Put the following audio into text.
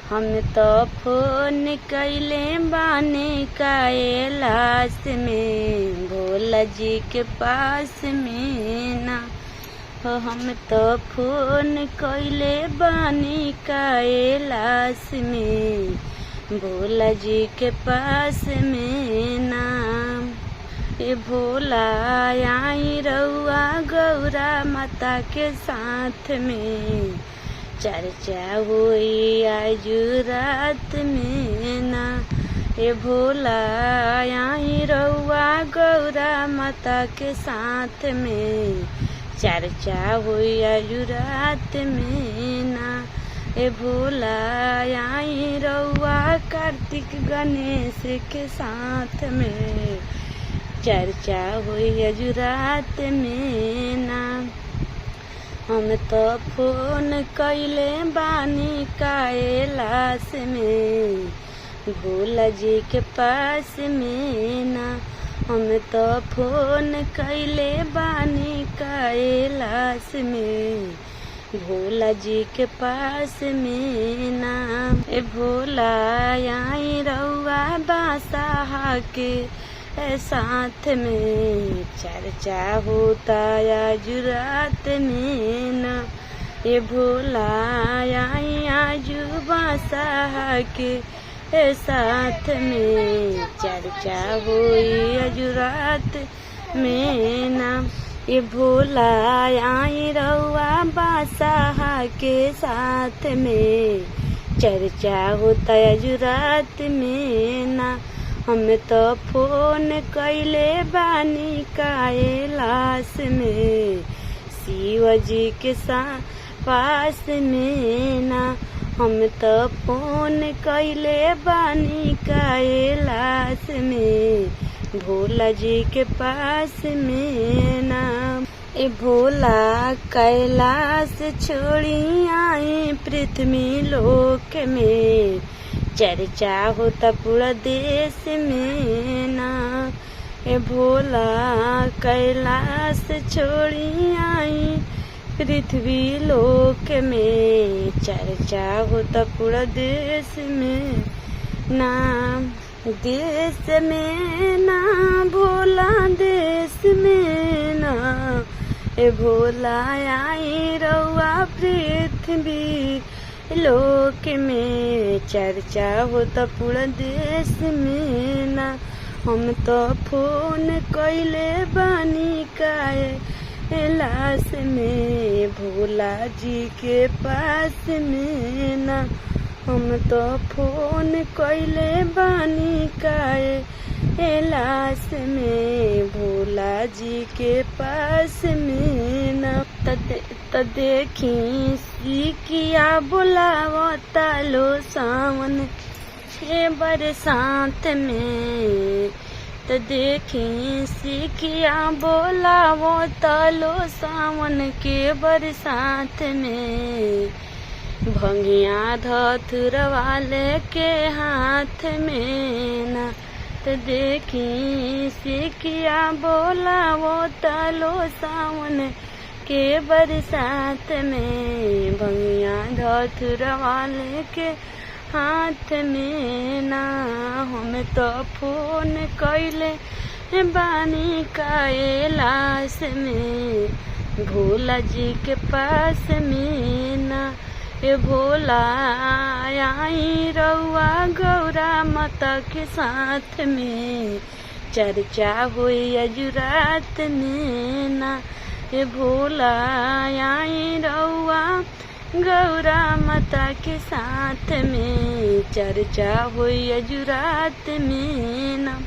हम तो फोन कइले बानी कैलाश में, भोला जी के पास में ना हो। हम तो फोन कइले बानी कैलाश में, भोला जी के पास में ना। ए भोला आई रउआ गौरा माता के साथ में, चर्चा हुई आज रात में ना। ए भोला आई रउआ गौरा माता के साथ में, चर्चा हुई आज रात में ना। ए भोला आई रउआ कार्तिक गणेश के साथ में, चर्चा हुई आज रात में ना। हम तो फोन कइले बानी कैलाश में, भोला जी के पास में ना। हम तो फोन कइले बानी कैलाश में, भोला जी के पास में ना। ए भोला आई रउआ बादशाह के साथ में, चर्चा होता आज रात में ना। ये भोला आई आज बादशाह के साथ में, चर्चा हुई आज रात में ना। ये भोला आई रउआ बादशाह के साथ में, चर्चा होता आज रात में ना। हम तो फोन कइले बानी कैलाश में, शिव जी के पास में ना। हम तो फोन कइले बानी कैलाश में, भोला जी के पास में ना। ए भोला कैलाश छोड़ी आई पृथ्वी लोक में, चर्चा होता पूरा देश में ना। ए भोला कैलाश छोड़ी आई पृथ्वी लोक में, चर्चा होता पूरा देश में ना। देश में ना भोला देश में ना। ए भोला आई रउआ पृथ्वी लोक में, चर्चा होता पूरा देश में ना। हम तो फोन कइले बानी कैलाश में, भोला जी के पास में ना। हम तो फोन कइले बानी कैलाश में, भोला जी के पास में ना। त देखी सिकिया बोलावता लो सावन के बरसात में। त देखी सिकिया बोलावता लो सावन के बरसात में, भंगिया धतुरवा लेके हाथ में ना। त देखी सिकिया बोलावता लो सावन के बरसात में, भंगिया धतुरवा लेके हाथ में ना। हम तो फोन कइले बानी कैलाश में, भोला जी के पास में ना। ए भोला आई रउआ गौरा माता के साथ में, चर्चा हुई आज रात में ना। ए भोला आई रउआ गौरा माता के साथ में, चर्चा हुई आज रात में ना।